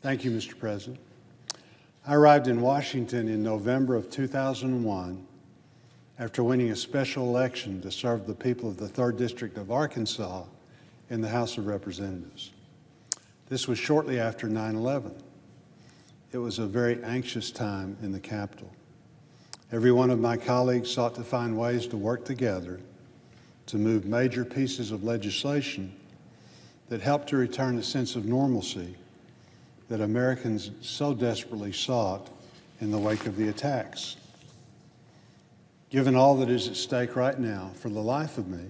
Thank you, Mr. President. I arrived in Washington in November of 2001 after winning a special election to serve the people of the 3rd District of Arkansas in the House of Representatives. This was shortly after 9/11. It was a very anxious time in the Capitol. Every one of my colleagues sought to find ways to work together to move major pieces of legislation that helped to return a sense of normalcy that Americans so desperately sought in the wake of the attacks. Given all that is at stake right now, for the life of me,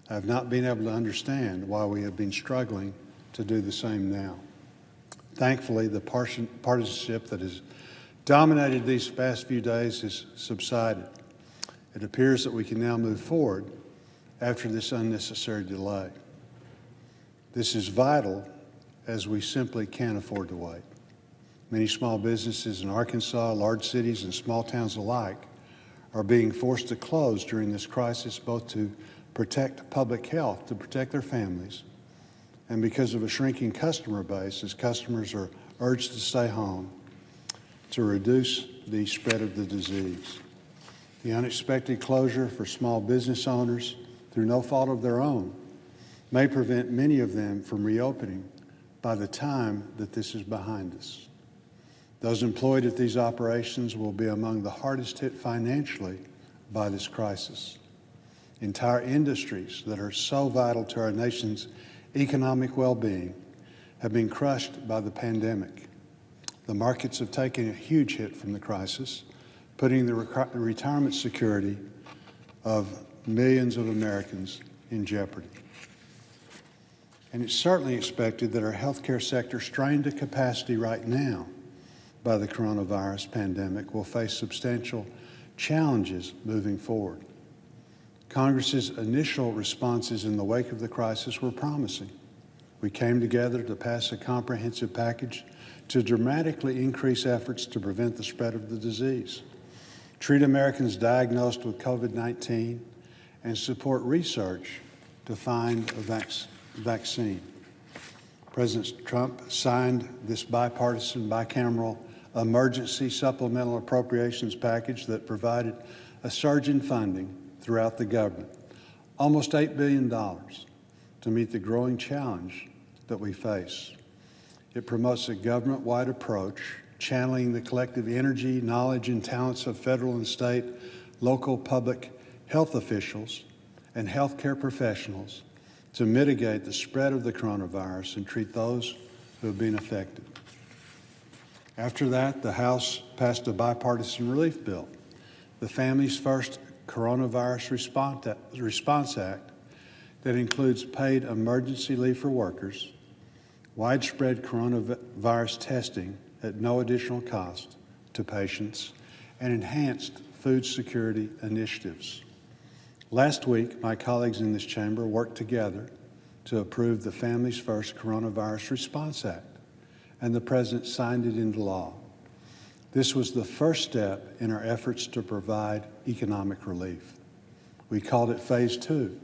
I have not been able to understand why we have been struggling to do the same now. Thankfully, the partisanship that has dominated these past few days has subsided. It appears that we can now move forward after this unnecessary delay. This is vital, as we simply can't afford to wait. Many small businesses in Arkansas, large cities and small towns alike are being forced to close during this crisis, both to protect public health, to protect their families, and because of a shrinking customer base, as customers are urged to stay home to reduce the spread of the disease. The unexpected closure for small business owners, through no fault of their own, may prevent many of them from reopening by the time that this is behind us. Those employed at these operations will be among the hardest hit financially by this crisis. Entire industries that are so vital to our nation's economic well-being have been crushed by the pandemic. The markets have taken a huge hit from the crisis, putting the retirement security of millions of Americans in jeopardy. And it's certainly expected that our healthcare sector, strained to capacity right now by the coronavirus pandemic, will face substantial challenges moving forward. Congress's initial responses in the wake of the crisis were promising. We came together to pass a comprehensive package to dramatically increase efforts to prevent the spread of the disease, treat Americans diagnosed with COVID-19, and support research to find a vaccine. President Trump signed this bipartisan, bicameral emergency supplemental appropriations package that provided a surge in funding throughout the government, almost $8 billion, to meet the growing challenge that we face. It promotes a government-wide approach, channeling the collective energy, knowledge, and talents of federal and state, local public health officials and healthcare professionals to mitigate the spread of the coronavirus and treat those who have been affected. After that, the House passed a bipartisan relief bill, the Families First Coronavirus Response Act, that includes paid emergency leave for workers, widespread coronavirus testing at no additional cost to patients, and enhanced food security initiatives. Last week, my colleagues in this chamber worked together to approve the Families First Coronavirus Response Act, and the President signed it into law. This was the first step in our efforts to provide economic relief. We called it Phase 2.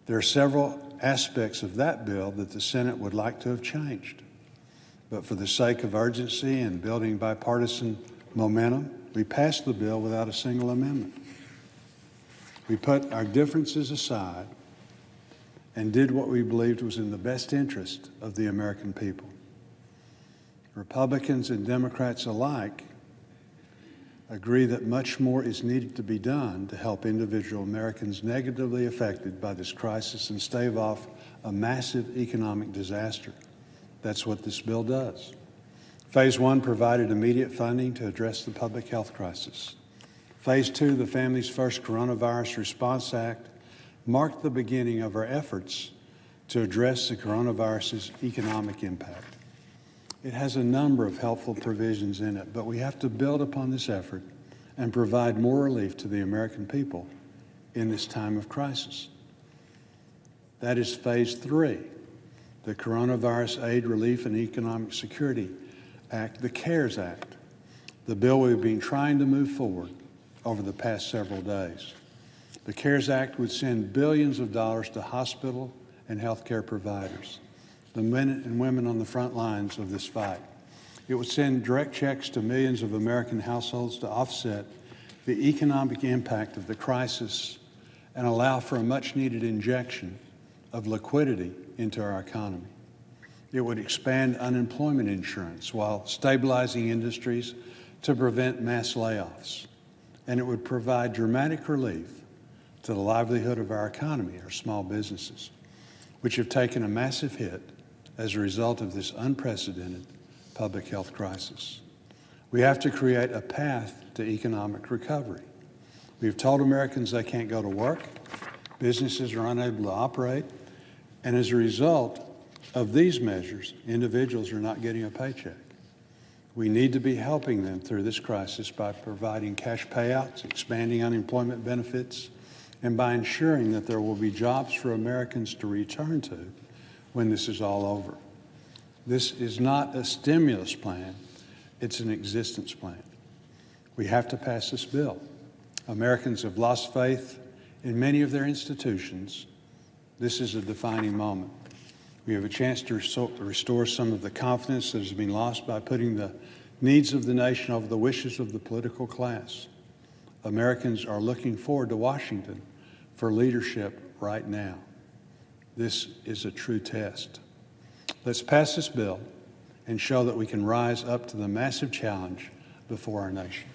There are several aspects of that bill that the Senate would like to have changed, but for the sake of urgency and building bipartisan momentum, we passed the bill without a single amendment. We put our differences aside and did what we believed was in the best interest of the American people. Republicans and Democrats alike agree that much more is needed to be done to help individual Americans negatively affected by this crisis and stave off a massive economic disaster. That's what this bill does. Phase 1 provided immediate funding to address the public health crisis. Phase 2, the Families First Coronavirus Response Act, marked the beginning of our efforts to address the coronavirus's economic impact. It has a number of helpful provisions in it, but we have to build upon this effort and provide more relief to the American people in this time of crisis. That is Phase 3, the Coronavirus Aid, Relief, and Economic Security Act, the CARES Act, the bill we've been trying to move forward over the past several days. The CARES Act would send billions of dollars to hospital and healthcare providers. the men and women on the front lines of this fight. It would send direct checks to millions of American households to offset the economic impact of the crisis and allow for a much-needed injection of liquidity into our economy. It would expand unemployment insurance while stabilizing industries to prevent mass layoffs. And it would provide dramatic relief to the livelihood of our economy, our small businesses, which have taken a massive hit as a result of this unprecedented public health crisis. We have to create a path to economic recovery. We've told Americans they can't go to work, businesses are unable to operate, and as a result of these measures, individuals are not getting a paycheck. We need to be helping them through this crisis by providing cash payouts, expanding unemployment benefits, and by ensuring that there will be jobs for Americans to return to when this is all over. This is not a stimulus plan, it's an existence plan. We have to pass this bill. Americans have lost faith in many of their institutions. This is a defining moment. We have a chance to restore some of the confidence that has been lost by putting the needs of the nation over the wishes of the political class. Americans are looking forward to Washington for leadership right now. This is a true test. Let's pass this bill and show that we can rise up to the massive challenge before our nation.